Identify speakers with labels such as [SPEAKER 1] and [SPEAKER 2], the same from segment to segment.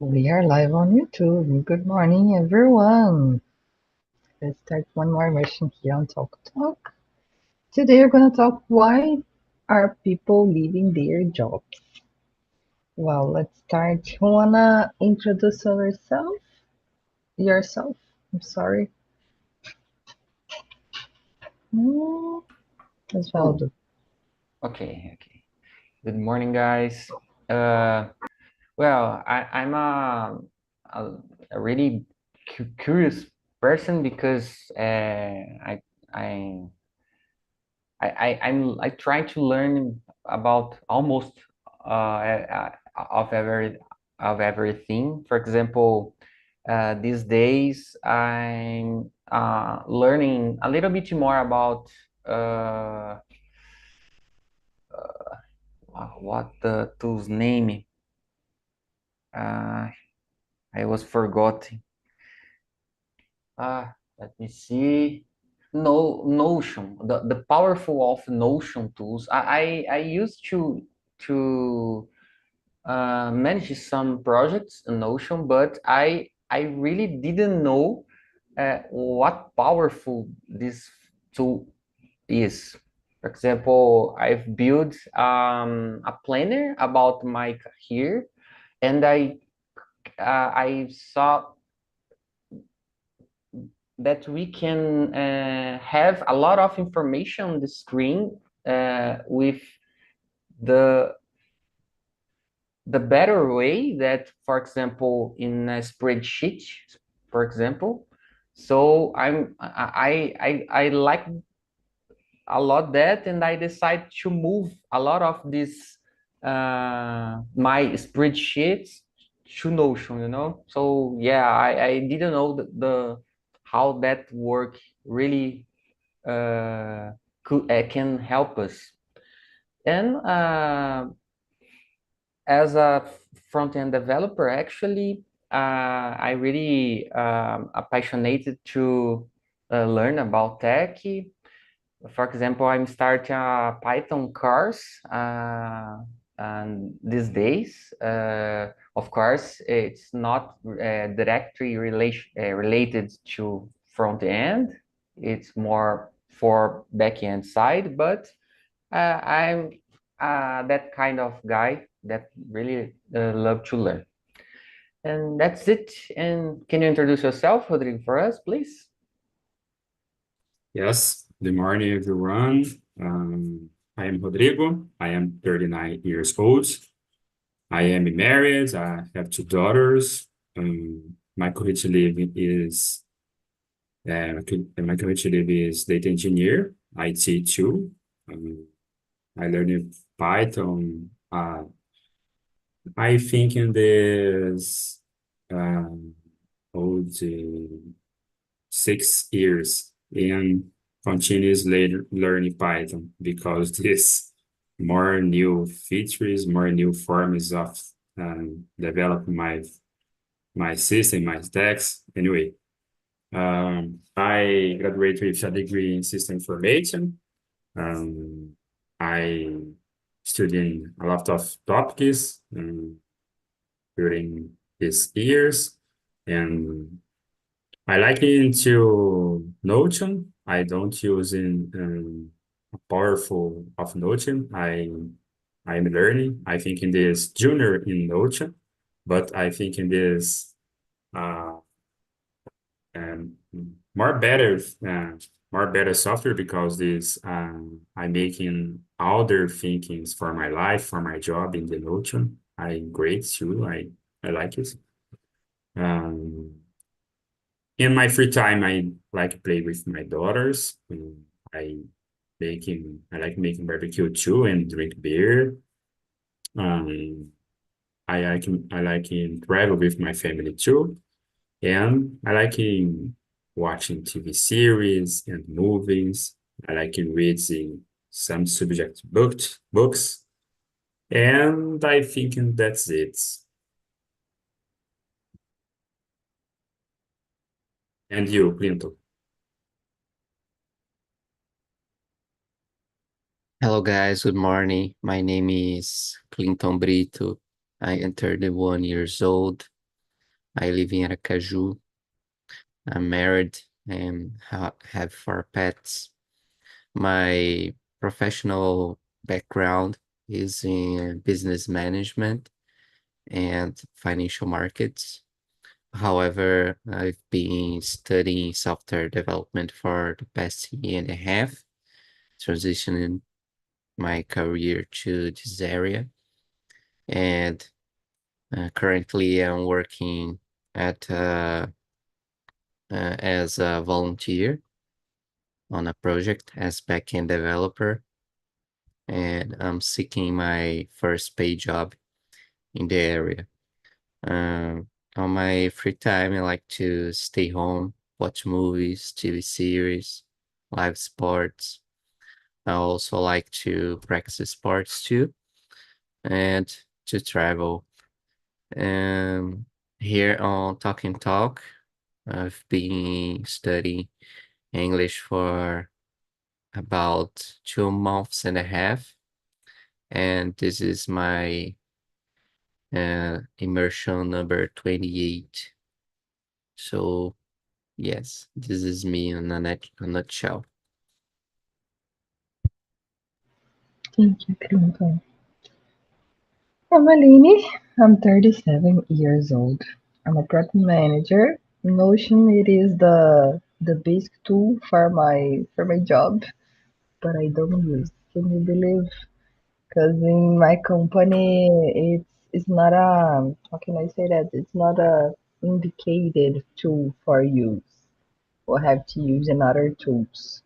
[SPEAKER 1] We are live on YouTube. Good morning, everyone. Let's start one more immersion here on Talk Talk. Today we're going to talk why are people leaving their jobs? Well, let's start. You wanna introduce yourself? Yourself? I'm sorry. Hmm,
[SPEAKER 2] Oh,
[SPEAKER 1] Osvaldo.
[SPEAKER 2] okay. Good morning, guys. Uh, I'm a, a really curious person because I I try to learn about almost of everything. For example, these days I'm learning a little bit more about uh, what the tool's name. Uh, I was forgotten. Let me see. No, Notion, the powerful of Notion tools. I used to manage some projects in Notion, but I really didn't know what powerful this tool is. For example, I've built a planner about my career, and I saw that we can have a lot of information on the screen with the the better way that, for example, in a spreadsheet, for example. So I like a lot that, and I decide to move a lot of this my spreadsheets to Notion, So yeah, I didn't know the how that work really can help us. And as a front-end developer, actually, I really passionate to learn about tech. For example, I'm starting a Python course and these days. Of course, it's not directly related to front end. It's more for back end side, but I'm that kind of guy that really love to learn. And that's it. And can you introduce yourself, Rodrigo, for us, please?
[SPEAKER 3] Yes, good morning, everyone. I am Rodrigo. I am 39 years old. I am married. I have two daughters. My current living is my current living is data engineer, IT too. Um, I learned Python. I think in this um, old 6 years and continuously learning Python because this more new features, more new forms of developing my system, my stacks. Anyway, I graduated with a degree in system information. Um, I studied a lot of topics during these years, and I like into Notion. I don't use in a powerful of Notion. I'm learning. I think in this junior in Notion, but I think in this uh, um, more better uh, more better software because this I'm making other thinkings for my life, for my job in the Notion. I great too. I like it. Um, In my free time, I like play with my daughters. I I like making barbecue too and drink beer. Um, I like in travel with my family too, and I like in watching TV series and movies. I like in reading some subject books, and I think that's it. And you, Clinton?
[SPEAKER 4] Hello guys, good morning. My name is Clinton Brito. I am 31 years old. I live in Aracaju. I'm married and have four pets. My professional background is in business management and financial markets. However, I've been studying software development for the past year and a half, transitioning my career to this area. And currently, I'm working at as a volunteer on a project as backend developer, and I'm seeking my first paid job in the area. Um, on my free time, I like to stay home, watch movies, TV series, live sports. I also like to practice sports too, and to travel. Um, Here on Talking Talk, I've been studying English for about 2 months and a half, and this is my immersion number 28. So yes, this is me in a nutshell.
[SPEAKER 1] Thank you, Clinton. I'm Aline. I'm 37 years old. I'm a product manager. Notion it is the basic tool for my job, but I don't use. Can you believe? Because in my company, it's not a how can I say that? It's not a indicated tool for use. We'll have to use another tools.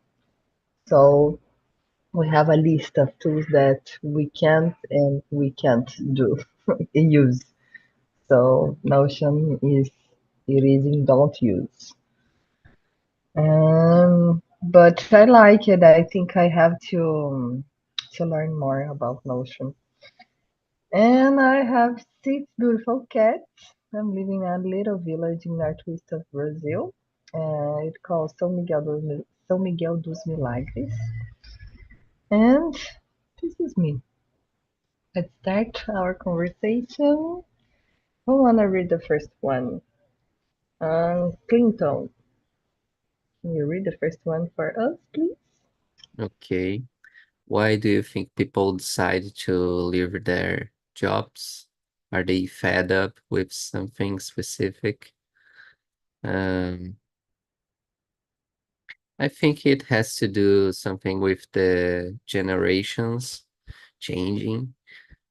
[SPEAKER 1] So we have a list of tools that we can't and we can't do use. So Notion is it is in don't use. But I like it. I think I have to learn more about Notion. And I have six beautiful cats. I'm living in a little village in northwest of Brazil. It's called São Miguel dos Milagres. And this is me. Let's start our conversation. Who wanna read the first one? Clinton, can you read the first one for us, please?
[SPEAKER 4] Okay. Why do you think people decide to leave their jobs? Are they fed up with something specific? Um, I think it has to do something with the generations changing.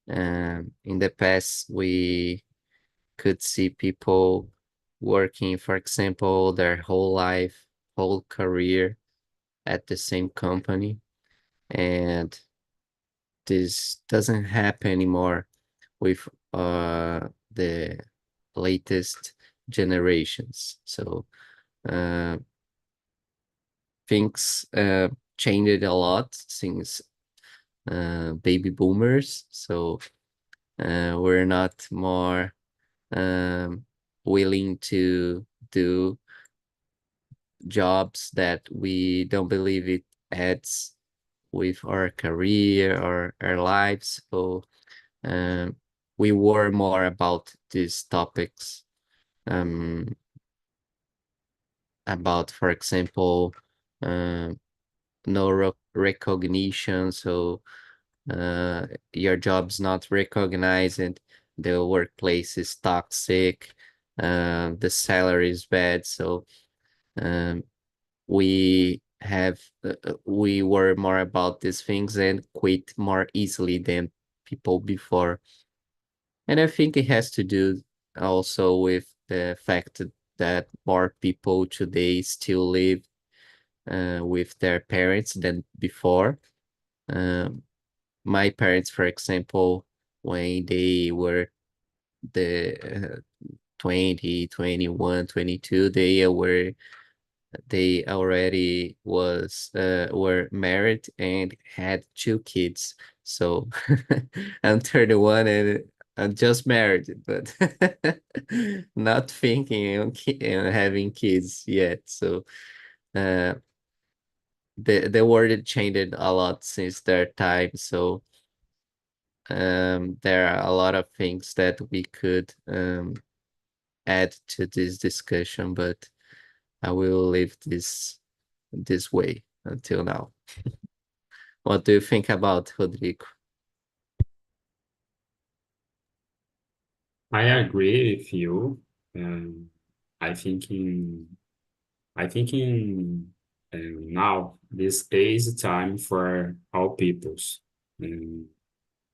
[SPEAKER 4] In the past, we could see people working, for example, their whole life, whole career at the same company, and this doesn't happen anymore with the latest generations. So uh, things changed a lot since baby boomers. So we're not more um, willing to do jobs that we don't believe it adds with our career or our lives. So um, we were more about these topics, um, about, for example, um, no recognition. So your job's not recognized, the workplace is toxic, the salary is bad. So um, we were more about these things and quit more easily than people before. And I think it has to do also with the fact that more people today still live with their parents than before. Um, my parents, for example, when they were the 20, 21, 22, they already were married and had two kids. So I'm 31 and I'm just married, but not thinking on having kids yet. So uh, the world changed a lot since their time. So there are a lot of things that we could add to this discussion, but I will leave this way until now. What do you think about Rodrigo?
[SPEAKER 3] I agree with you. Um, I think in now this is time for all peoples. Um,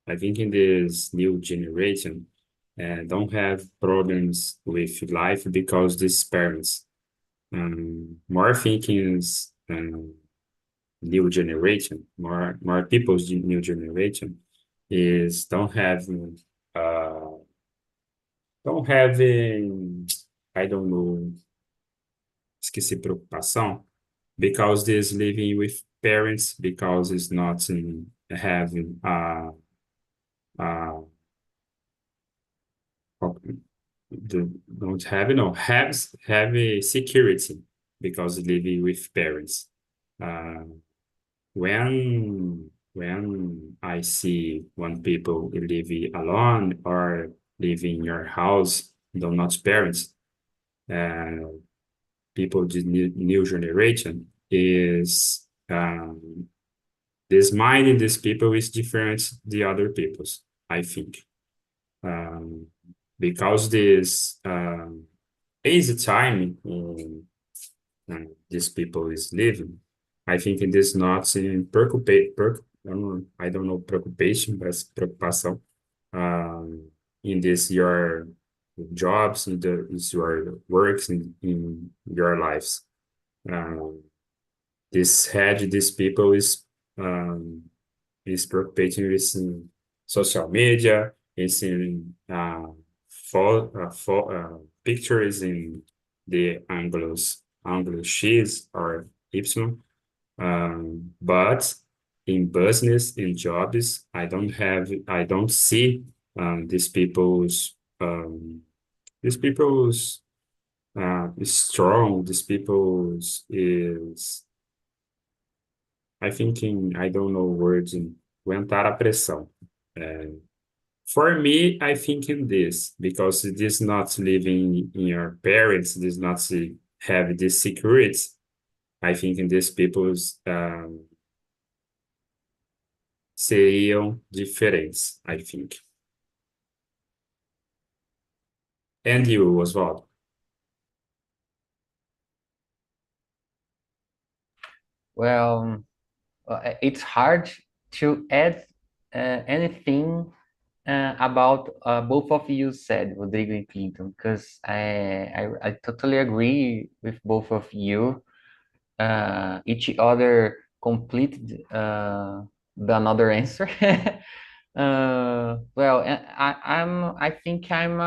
[SPEAKER 3] I think in this new generation, don't have problems with life because these parents more thinkings new generation, more people's new generation is uh don't have I don't know, esqueci preocupação because this living with parents because it's not having uh don't have have a security because living with parents. Uh, when I see when people living alone or living in your house, though not parents, uh, people the new generation is this mind in these people is different the other people's, I think. Um, because this easy time these people is living, I think it is not in I don't know preoccupation, but preocupação in this your jobs, in is your works in your lives. Um, this head, these people um, is preoccupation with social media, is in pictures in the angles X or Y. But in business, in jobs, I don't see these people's is strong. These people's is, I think I don't know words in aguentar a pressão. For me, I think in this, because it is not living in your parents, it is not have this security. I think in these people's seriam diferentes, I think. And you, Oswaldo?
[SPEAKER 2] Well, it's hard to add anything about both of you said, Rodrigo and Clinton, because I totally agree with both of you. Each other completed the another answer. Well, I think I'm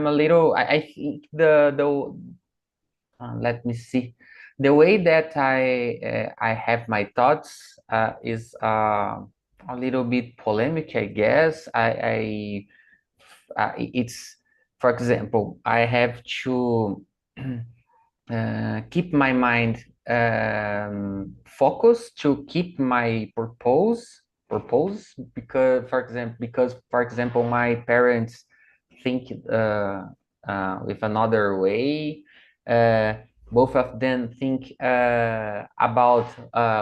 [SPEAKER 2] a little. I think let me see. The way that I have my thoughts is a little bit polemic, I guess. It's, for example, I have to keep my mind focused to keep my purpose because for example my parents think with another way. uh, Both of them think about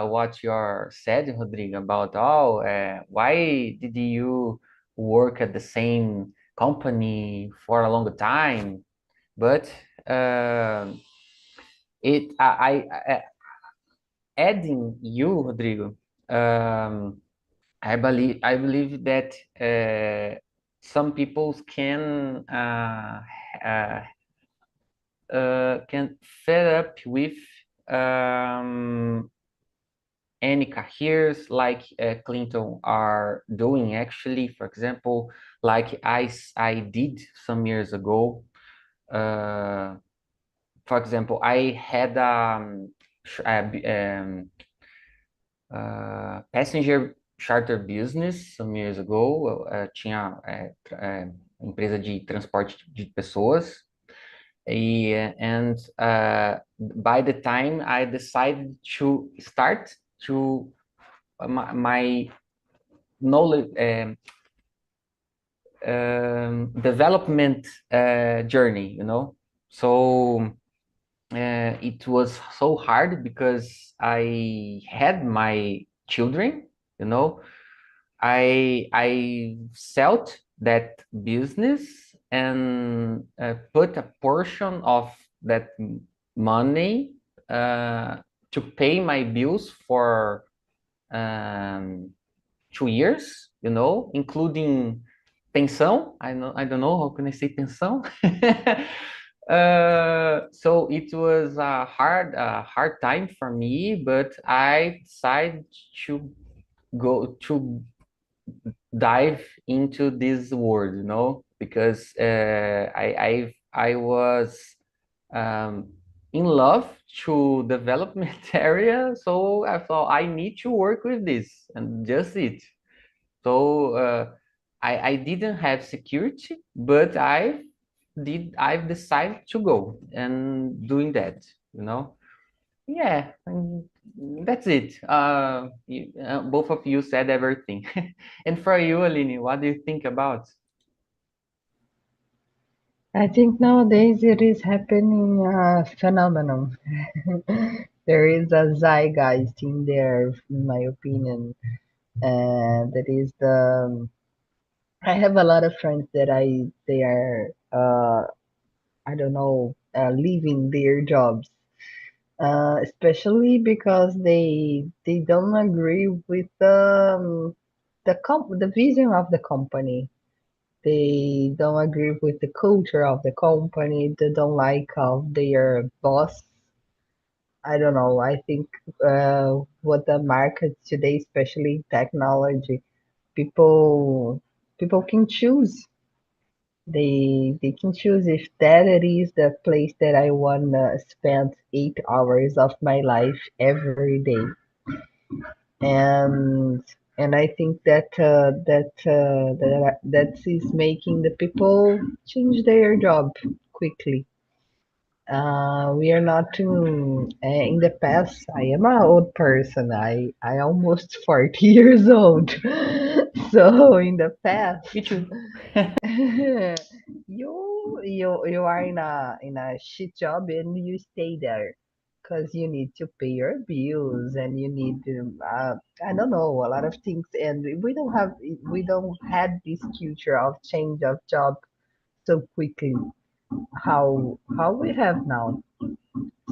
[SPEAKER 2] what you said, Rodrigo, about why did you work at the same company for a long time? But it adding you, Rodrigo, um, I believe that some people uh, can fed up with um, any careers like Clinton are doing actually. For example, like I did some years ago. Uh, for example, I had passenger charter business some years ago. Tinha empresa de transporte de pessoas. And by the time I decided to start my knowledge, development journey, you know. So it was so hard because I had my children, you know. I sold that business and put a portion of that money to pay my bills for 2 years, you know, including pensão. I don't know how can I say pensão. So it was a hard time for me, but I decided to go to dive into this world, you know, because I was in love to development area, so I thought I need to work with this and just it. So I didn't have security, but I've decided to go and doing that, you know. Yeah, and that's it. Both of you said everything. And for you, Aline, what do you think about?
[SPEAKER 1] I think nowadays it is happening a phenomenon. There is a zeitgeist in there, in my opinion. That is I have a lot of friends that they are I don't know leaving their jobs, especially because they don't agree with the vision of the company. They don't agree with the culture of the company. They don't like of their boss. I don't know. I think what the market today, especially technology, people people can choose. They can choose if that it is the place that I wanna spend 8 hours of my life every day. And I think that is making the people change their job quickly. We are not in the past. I am an old person. I almost 40 years old. So in the past,
[SPEAKER 2] Me too.
[SPEAKER 1] you are in a shit job and you stay there because you need to pay your bills and you need I don't know a lot of things, and we don't have this culture of change of job so quickly how we have now.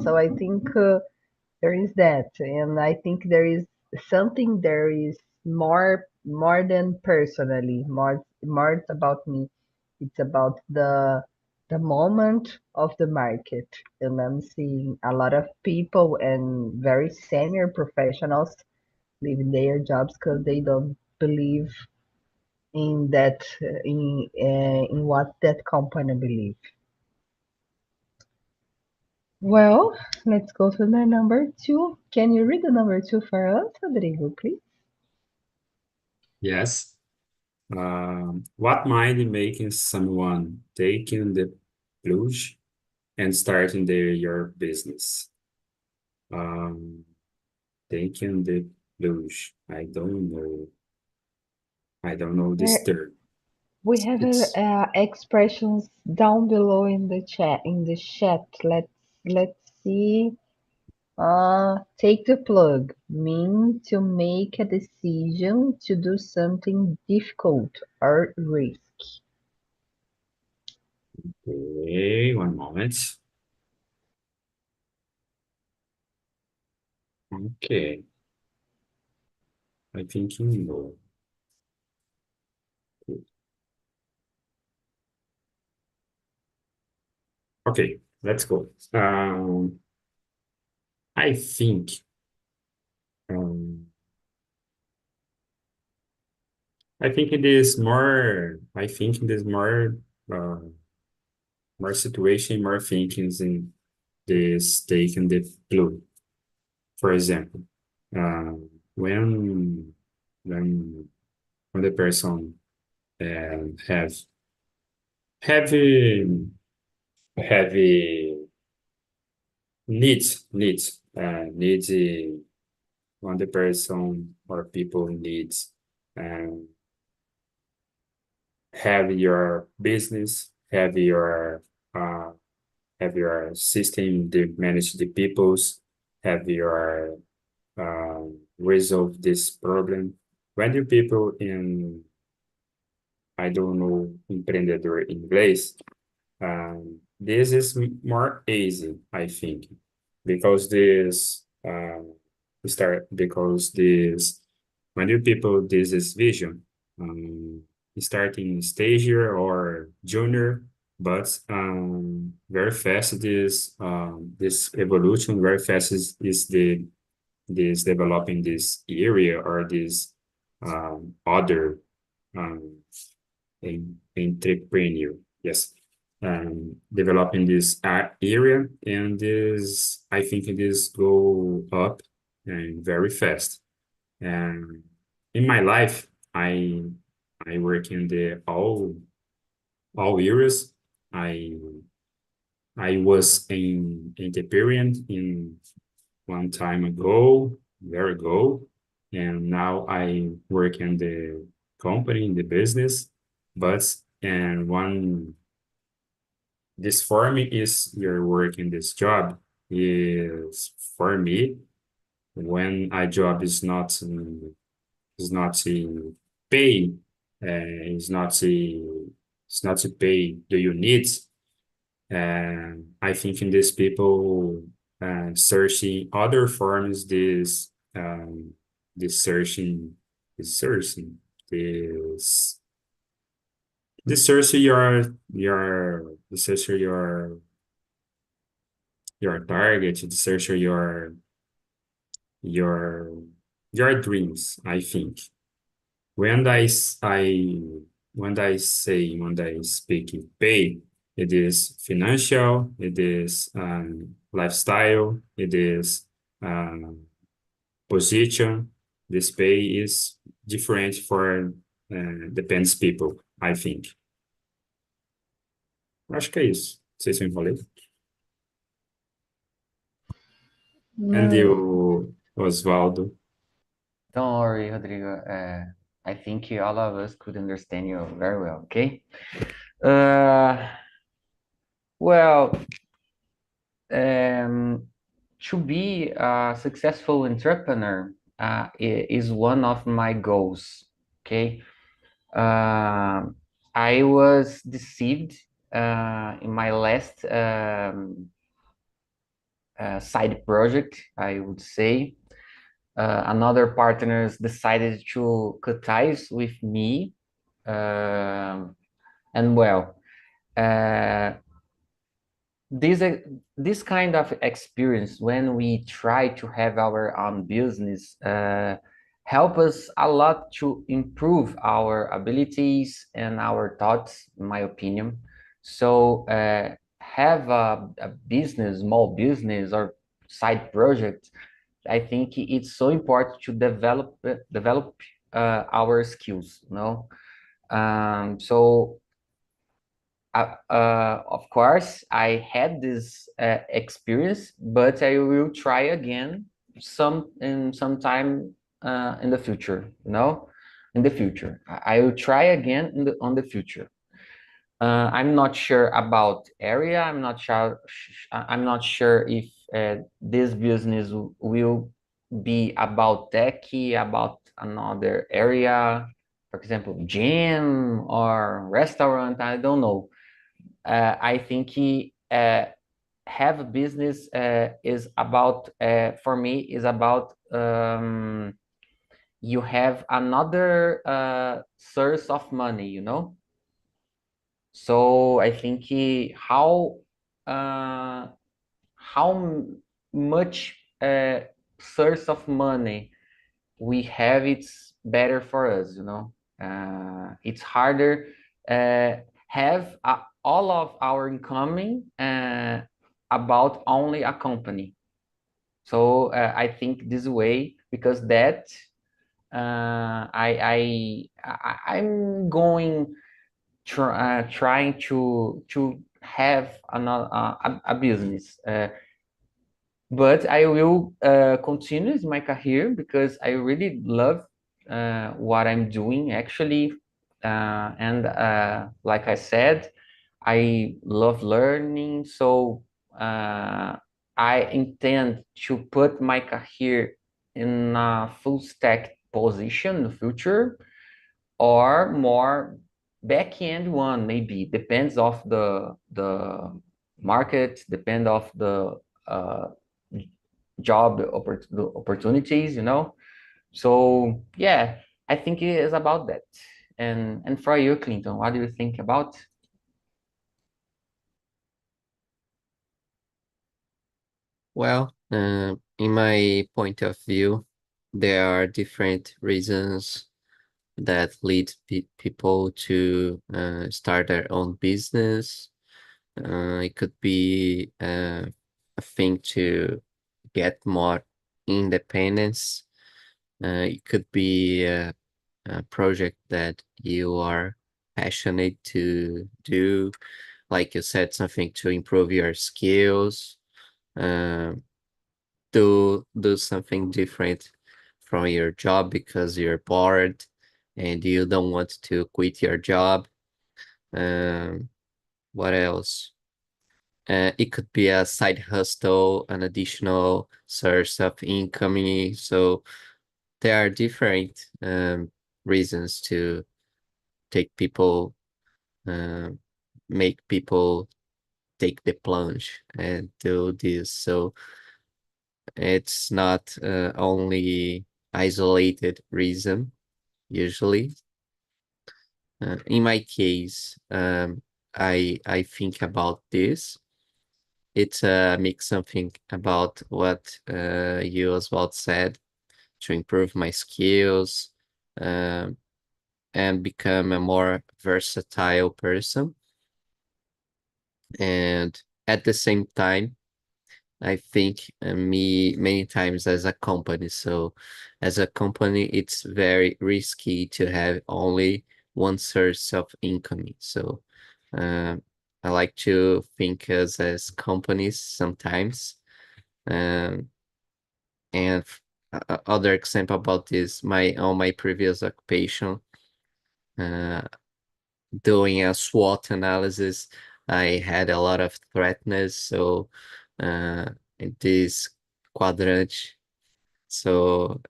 [SPEAKER 1] So I think there is that, and I think there is something there is more than personally, more it's about me. It's about the moment of the market, and I'm seeing a lot of people and very senior professionals leaving their jobs because they don't believe in that in what that company believes. Well, let's go to the number two. Can you read the number two for us, Rodrigo, please?
[SPEAKER 3] Yes. What mind making someone taking the plunge and starting your business? Um, taking the plunge. I don't know this
[SPEAKER 1] There,
[SPEAKER 3] term.
[SPEAKER 1] we have
[SPEAKER 3] It's
[SPEAKER 1] expressions down below in the chat. Let's see. Take the plug mean to make a decision to do something difficult or risky.
[SPEAKER 3] okay. One moment. Okay. I think you know. Okay, let's go. I think um, I think it is more. I think it is uh, more situation, more thinkings in this taking the blue. For example, uh, when when when the person has heavy heavy needs when the person or people needs um, have your business, uh, have your system to manage the peoples, have your resolve this problem. When do people in, I don't know, empreendedor in inglês, this is more easy, I think, because this start because this when you people this is vision, starting stagiaire or junior, but very fast this evolution very fast is the this developing this area or this other um, entrepreneur. Yes, developing this area, and this I think this go up and very fast. And in my life, I work in the all areas. I I was in entrepreneur in one time ago, very ago, and now I work in the company in the business. But and one this for me is your work in this job is for me when a job is not to pay is not to pay do you need I think in these people searching other forms this searching this searching this searching your this searching your target this searching your your dreams I think when when I speak in pay it is financial it is lifestyle it is um, position this pay is different for depends people I think. Acho que é isso. Não sei se eu enrolei. And
[SPEAKER 1] No,
[SPEAKER 3] you, Osvaldo.
[SPEAKER 2] Don't worry, Rodrigo. I think all of us could understand you very well, okay? Well, to be a successful entrepreneur is one of my goals, okay? I was deceived in my last side project, I would say. Another partners decided to cut ties with me. And well, this kind of experience when we try to have our own business help us a lot to improve our abilities and our thoughts, in my opinion. So have a business, small business or side project, I think it's so important to develop our skills, you know. So of course, I had this experience, but I will try again sometime in the future. You know, in the future, I will try again on the future. I'm not sure about area. I'm not sure. I'm not sure if this business will be about techie, about another area, for example, gym or restaurant. I don't know. I think have a business is about for me is about you have another source of money, you know. So I think uh, how much source of money we have, it's better for us, you know. It's harder have all of our incoming about only a company. So I think this way because that I'm going trying to have a business. But I will continue my career because I really love what I'm doing. Actually, And like I said, I love learning, so I intend to put my career in a full stack position in the future, or more back end one, maybe depends of the market, depend of the uh, job opportunities, you know. So yeah, I think it is about that. And for you, Clinton, what do you think about?
[SPEAKER 4] Well, in my point of view, there are different reasons that lead people to start their own business. It could be a thing to get more independence. It could be a project that you are passionate to do, like you said, something to improve your skills, um, do something different from your job because you're bored and you don't want to quit your job. Um, what else? It could be a side hustle, an additional source of income. So there are different reasons to take people, um, make people take the plunge and do this. So it's not only isolated reason, usually. In my case, I think about this. It's a mix something about what you Oswald said to improve my skills um, and become a more versatile person. And at the same time, I think me many times as a company. So as a company, it's very risky to have only one source of income. So um, I like to think as companies sometimes. Um, and other example about this, my on my previous occupation, uh, doing a SWOT analysis, I had a lot of threatness. So in this quadrant, so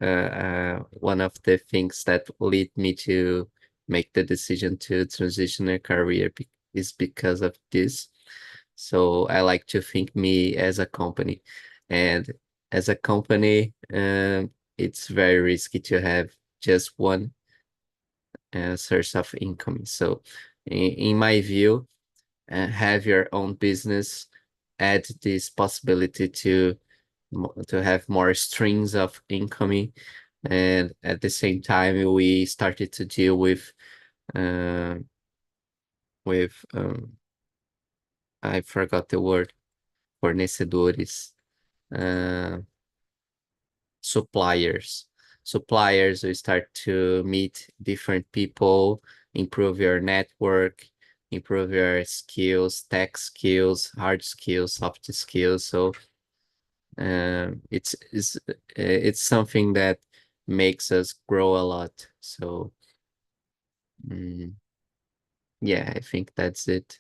[SPEAKER 4] one of the things that lead me to make the decision to transition a career is because of this. So I like to think me as a company, and as a company, it's very risky to have just one source of income. So in my view, have your own business, add this possibility to have more strings of income, and at the same time we started to deal uh, with I forgot the word, fornecedores, uh, suppliers. Suppliers, we start to meet different people, improve your network, improve your skills, tech skills, hard skills, soft skills. So it's something that makes us grow a lot. So mm, yeah, I think that's it.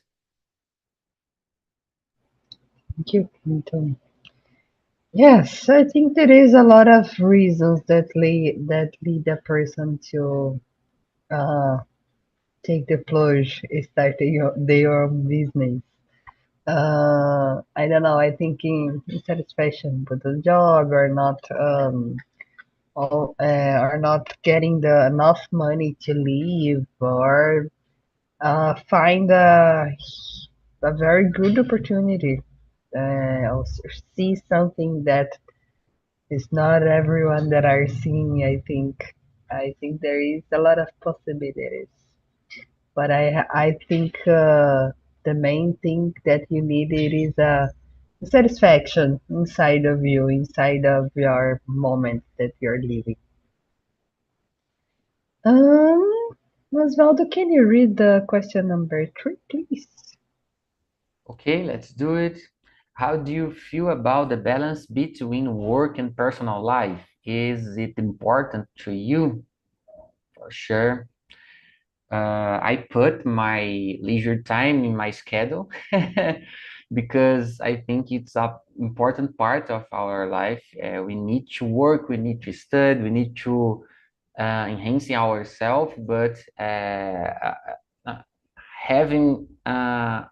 [SPEAKER 1] Thank you, Clinton. Yes, I think there is a lot of reasons that lead a person to uh, take the plunge, start their own business. I don't know. I think in satisfaction with the job, or not, or not getting the enough money to live, or find a very good opportunity. Or see something that is not everyone that are seeing. I think there is a lot of possibilities. But I think the main thing that you need it is a satisfaction inside of you, inside of your moment that you're living. Um, Osvaldo, can you read the question number 3, please?
[SPEAKER 2] Okay, let's do it. How do you feel about the balance between work and personal life? Is it important to you? For sure. I put my leisure time in my schedule because I think it's a important part of our life. We need to work, we need to study, we need to enhance ourselves, but uh, having a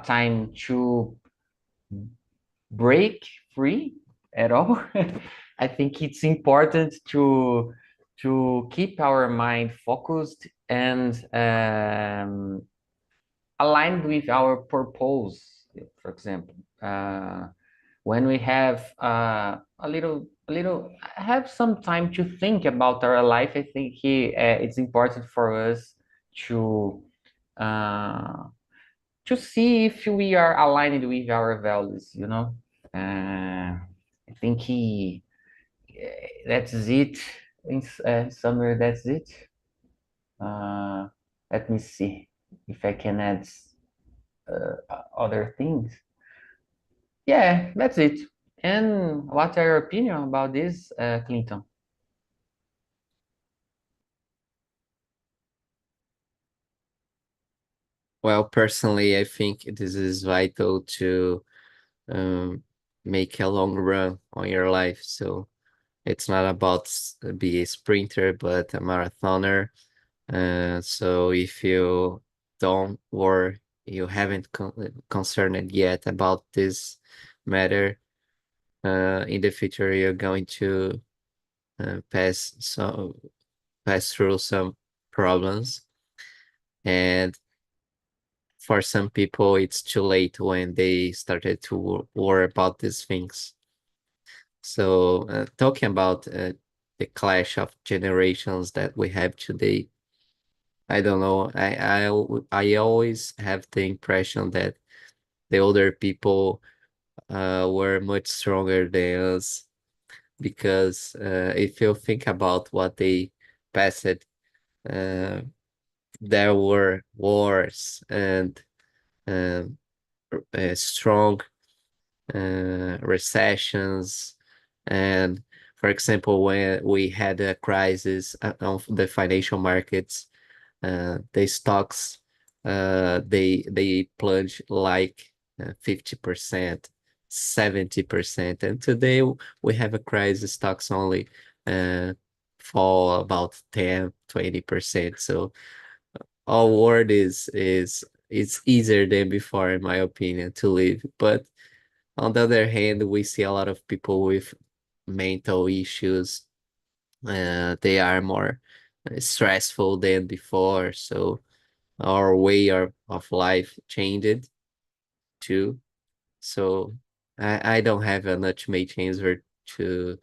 [SPEAKER 2] time to break free at all, I think it's important to keep our mind focused and aligned with our purpose. For example, when we have have some time to think about our life, I think it's important for us to uh, to see if we are aligned with our values, you know. I think that's it. In summary, that's it. Uh, Let me see if I can add other things. Yeah, that's it. And what are your opinion about this, Clinton?
[SPEAKER 4] Well, personally, I think this is vital to um, make a long run on your life. So it's not about be a sprinter, but a marathoner. So if you don't or you haven't concerned yet about this matter, in the future you're going to pass through some problems, and for some people it's too late when they started to worry about these things. So talking about the clash of generations that we have today, I don't know. I always have the impression that the older people were much stronger than us, because if you think about what they passed, uh, there were wars and um, strong recessions, and for example, when we had a crisis of the financial markets, the stocks they plunge like 50%, 70%, and today we have a crisis, stocks only uh, fall about 10, 20%. So our world is it's easier than before, in my opinion, to live. But on the other hand, we see a lot of people with mental issues. They are more stressful than before. So our way of life changed too. So I don't have an ultimate answer to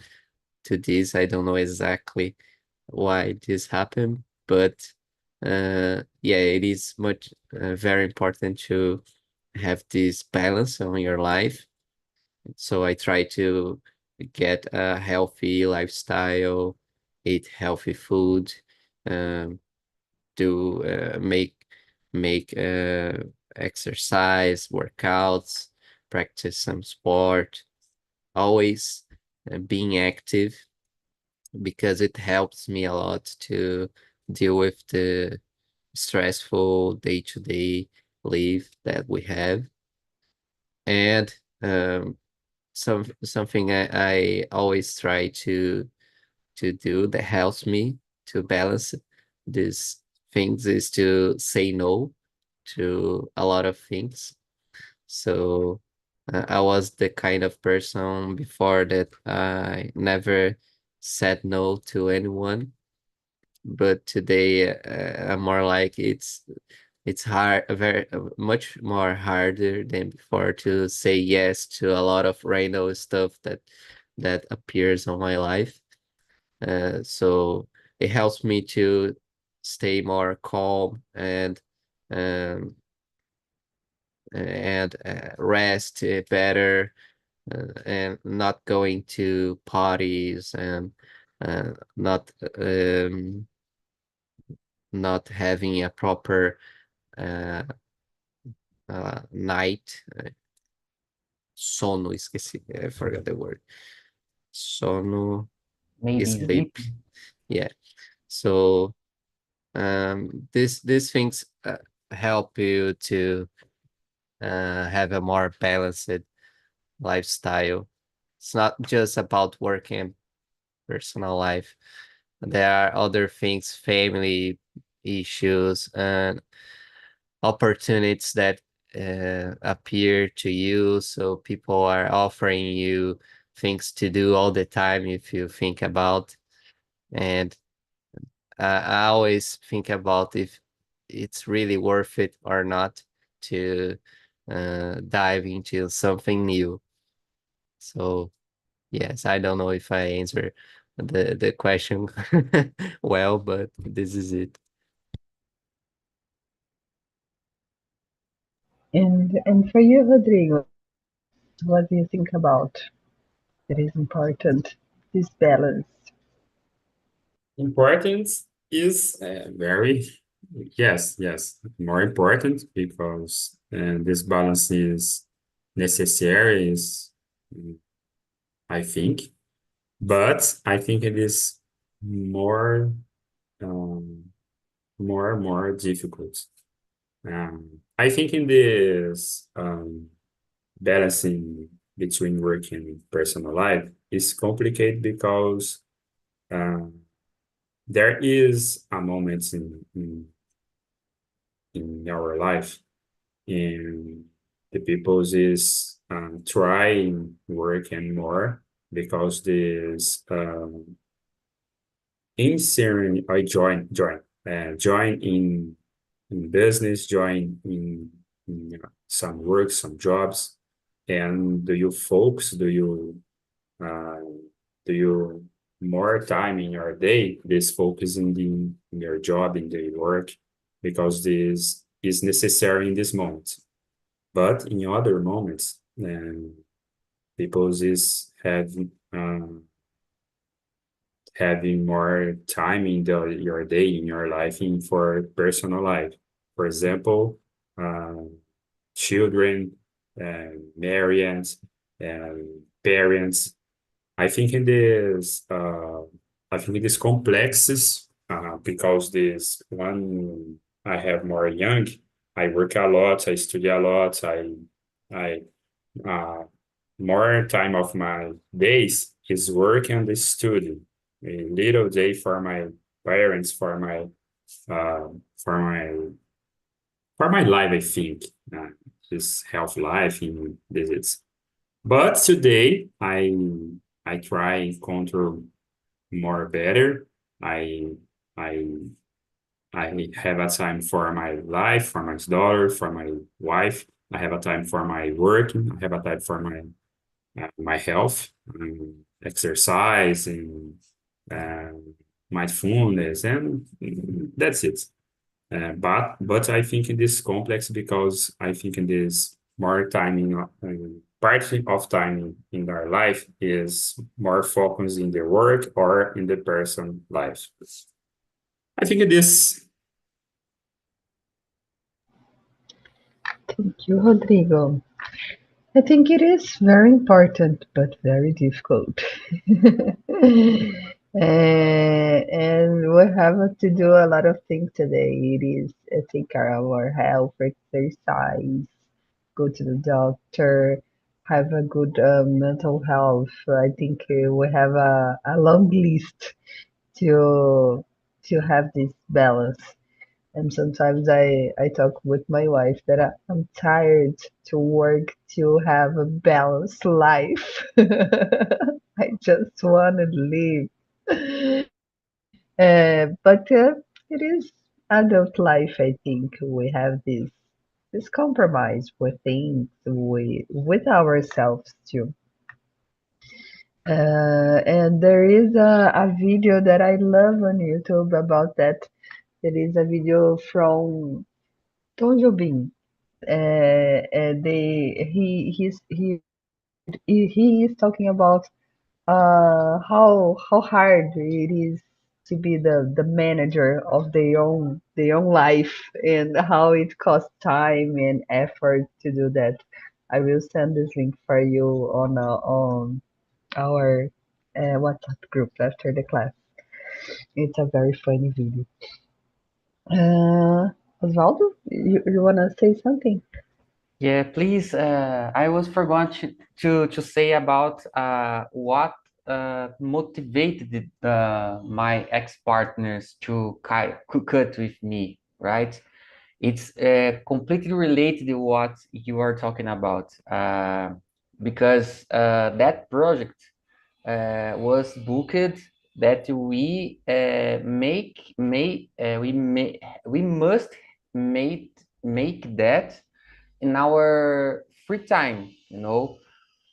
[SPEAKER 4] this. I don't know exactly why this happened, but yeah, it is much very important to have this balance on your life. So I try to get a healthy lifestyle, eat healthy food, um, do make exercise, workouts, practice some sport, always being active, because it helps me a lot to deal with the stressful day-to-day life that we have. And something I always try to do that helps me to balance these things is to say no to a lot of things. So I was the kind of person before that I never said no to anyone, but today I'm more like it's hard, very much more harder than before to say yes to a lot of random stuff that appears on my life. So it helps me to stay more calm um, and rest better, and not going to parties, and not not having a proper uh, night. Sono, esqueci, I forgot the word. Sono,
[SPEAKER 2] Maybe
[SPEAKER 4] sleep.
[SPEAKER 2] sleeping.
[SPEAKER 4] Yeah. So these things help you to have a more balanced lifestyle. It's not just about work and personal life. There are other things, family issues and opportunities that appear to you. So people are offering you things to do all the time if you think about. And I always think about if it's really worth it or not to dive into something new. So yes, I don't know if I answer the question well, but this is it.
[SPEAKER 1] And for you, Rodrigo, what do you think about that is important? This balance.
[SPEAKER 3] Important is very, yes, more important because this balance is necessary, is, mm, I think, but I think it is more, um, more difficult. I think in this balancing between work and personal life is complicated because um, there is a moment in our life and the people is trying work and more because this inserting I join in business, join in some work, some jobs, and do you focus, uh, do you more time in your day this focus in your job, in the work, because this is necessary in this moment. But in other moments, people is having more time in your day, in your life, in for personal life. For example, children, marrieds, parents. I think in this, I think it is complexes because this one I have more young. I work a lot. I study a lot. I uh, more time of my days is work and the study. A little day for my parents, uh, for my for my life. I think this health life in visits. But today I try control more better. I I I have a time for my life, for my daughter, for my wife. I have a time for my work. I have a time for my health, exercise, and mindfulness, and that's it. But I think it is complex because I think in this more time in part of time in our life is more focused in the work or in the person life. I think it is.
[SPEAKER 1] Thank you, Rodrigo. I think it is very important, but very difficult. And we have to do a lot of things today. It is take care of our health, exercise, go to the doctor, have a good mental health. I think we have a long list to have this balance. And sometimes I talk with my wife that I'm tired to work to have a balanced life. I just want to live. But it is adult life. I think we have this compromise with things with ourselves too. And there is a video that I love on YouTube about that. There is a video from Tom Jobim. And he is talking about how hard it is to be the manager of their own life and how it costs time and effort to do that. I will send this link for you on our WhatsApp group after the class. It's a very funny video. Osvaldo, you wanna say something?
[SPEAKER 2] Yeah, please. I was forgot to say about what motivated my ex-partners to cut with me, right? It's completely related to what you are talking about, because that project was booked that we must make that in our free time,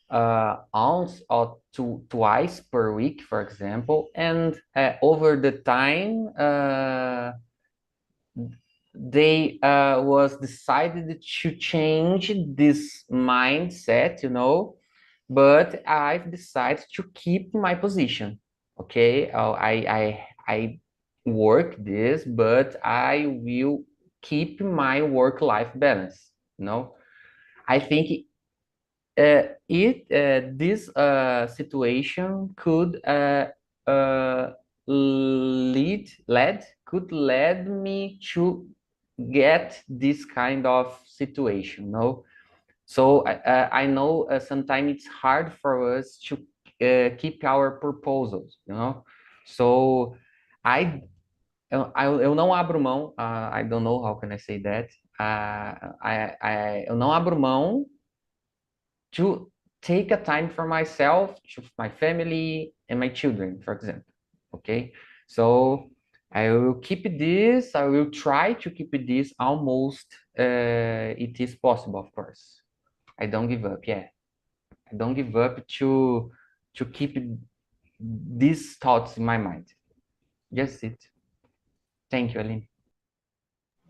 [SPEAKER 2] once or twice per week, for example, and over the time they was decided to change this mindset, but I've decided to keep my position. Okay, I work this, but I will keep my work-life balance. I think this situation uh, could lead me to get this kind of situation, so I know sometimes it's hard for us to keep our proposals, so I eu não abro mão, I don't know how can I say that, eu não abro mão to take a time for myself, to my family, and my children, for example. Okay, so I will keep this. I will try to keep this almost. It is possible, of course. I don't give up. Yeah, I don't give up to keep these thoughts in my mind. Just it. Thank you, Aline.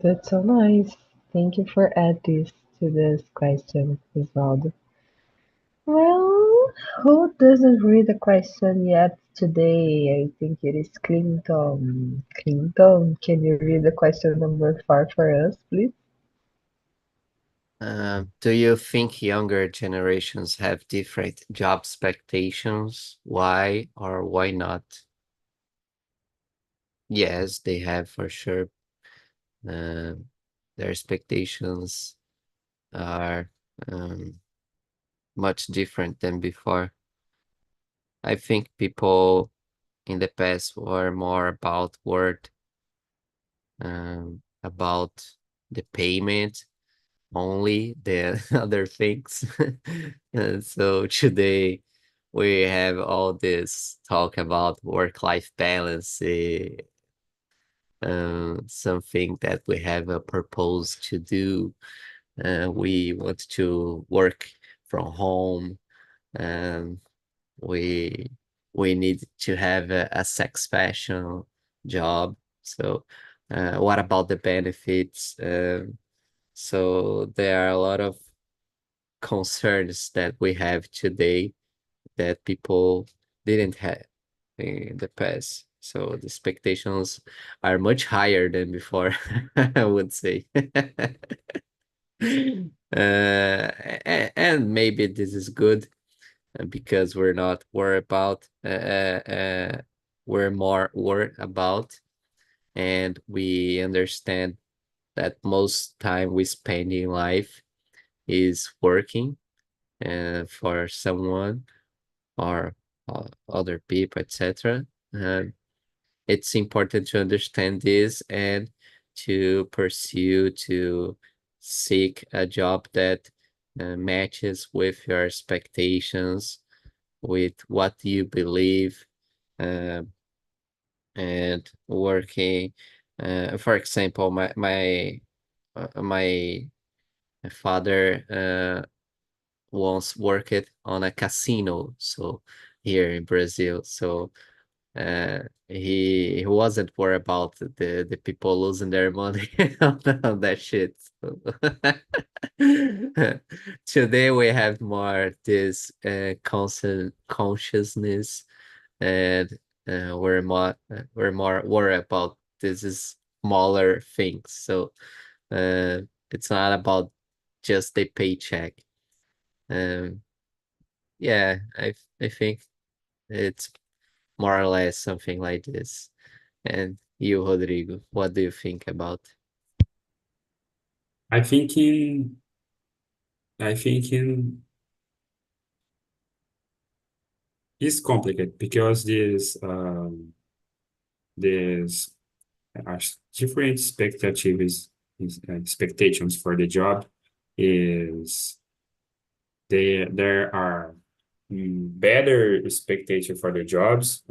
[SPEAKER 1] That's so nice. Thank you for adding this to this question, Osvaldo. Well, who doesn't read the question yet today? I think it is Clinton. Clinton, can you read the question number 4 for us, please?
[SPEAKER 4] Do you think younger generations have different job expectations? Why or why not? Yes, they have for sure. Uh, their expectations are much different than before. I think people in the past were more about work, about the payment only than other things. And so today we have all this talk about work-life balance, something that we have a purpose to do. We want to work from home. Um, we we need to have a sex fashion job. So, what about the benefits? So there are a lot of concerns that we have today that people didn't have in the past. So the expectations are much higher than before, I would say. And maybe this is good because we're not worried about, we're more worried about, and we understand that most time we spend in life is working for someone or other people, etc. It's important to understand this and to seek a job that matches with your expectations, with what you believe, uh, and working. For example, my father once worked on a casino, so here in Brazil. So he wasn't worried about the people losing their money on that shit. So today we have more this constant consciousness, and we're more worried about this is smaller things. So uh, it's not about just the paycheck. Um, yeah, I think it's more or less something like this. And You, Rodrigo, what do you think about?
[SPEAKER 3] I think in I think in it's complicated because this are different expectations for the job is there are better expectation for the jobs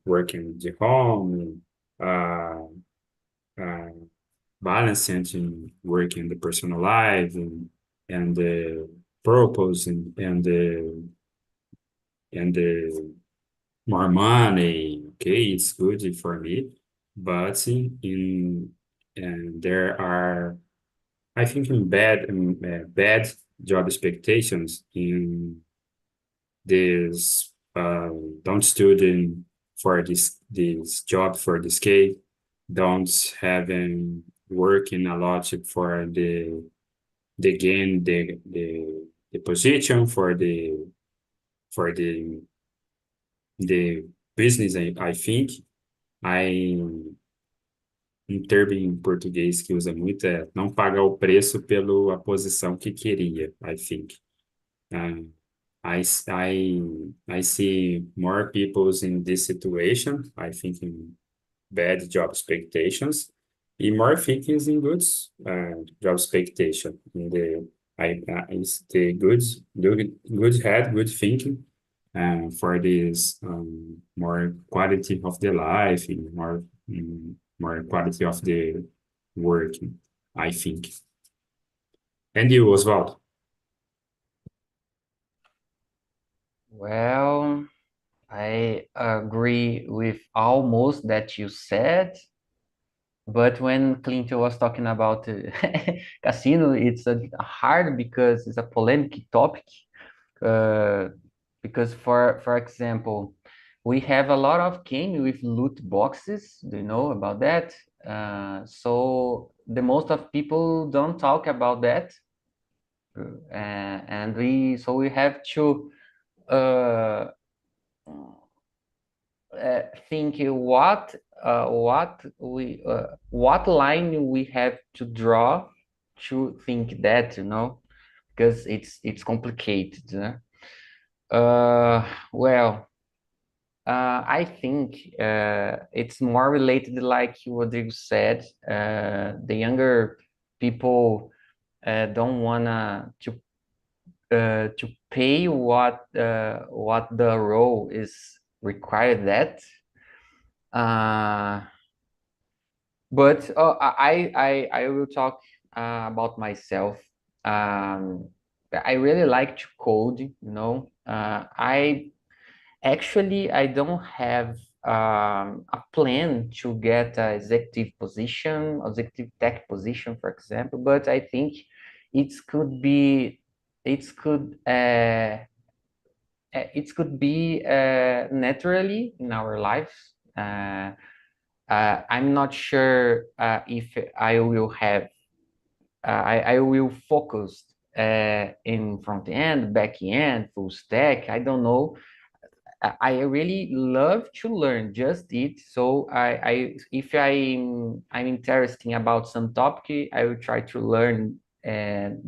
[SPEAKER 3] working at the home uh, uh, balancing work and the personal life and the purpose and the more money. Okay, it's good for me, but in and there are I think in bad job expectations in this don't student for this job for this case don't having working a lot for the gain the position for the business. I think I um termo em português que usa muito é não pagar o preço pela posição que queria, I think. Uh, I see more people's in this situation. I think in bad job expectations, and more thinkings in good job expectation. In the it's the good head, good thinking, for this more quality of the life and more quality of the working, I think. And you, Oswald?
[SPEAKER 2] Well, I agree with almost that you said, but when Clinton was talking about casino, it's hard because it's a polemic topic. Uh, because for example, we have a lot of game with loot boxes. Do you know about that? So the most of people don't talk about that, and we have to uh, think what line we have to draw to think that, because it's complicated. Well, I think it's more related, like Rodrigo said. The younger people don't wanna to pay what the role is required that. But I will talk about myself. I really like to code, I don't have a plan to get a executive tech position, for example, but I think it could be it could be naturally in our lives. I'm not sure if I will have I will focus in front end, back end, full stack. I don't know. I really love to learn just it. So if I'm interested about some topic, I will try to learn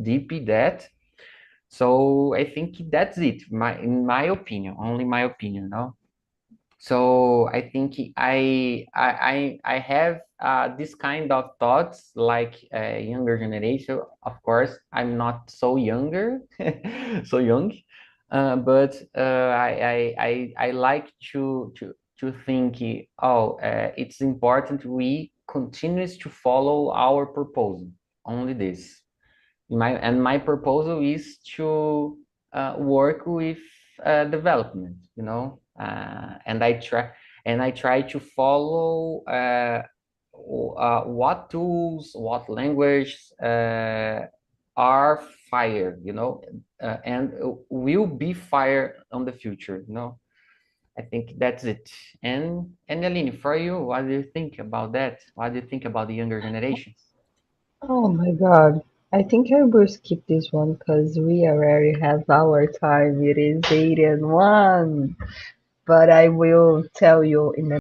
[SPEAKER 2] deeply that. So I think that's it. In my opinion, only my opinion, no. So I think I have this kind of thoughts like younger generation. Of course, I'm not so younger, so young, but I like to think, it's important we continues to follow our proposal. Only this. My proposal is to work with development, and I try to follow what tools, what language are fire, and will be fire on the future, I think that's it. And Aline, for you, what do you think about that? What do you think about the younger generations?
[SPEAKER 1] Oh my God. I think I will skip this one because we already have our time. It is 8 and 1. But I will tell you in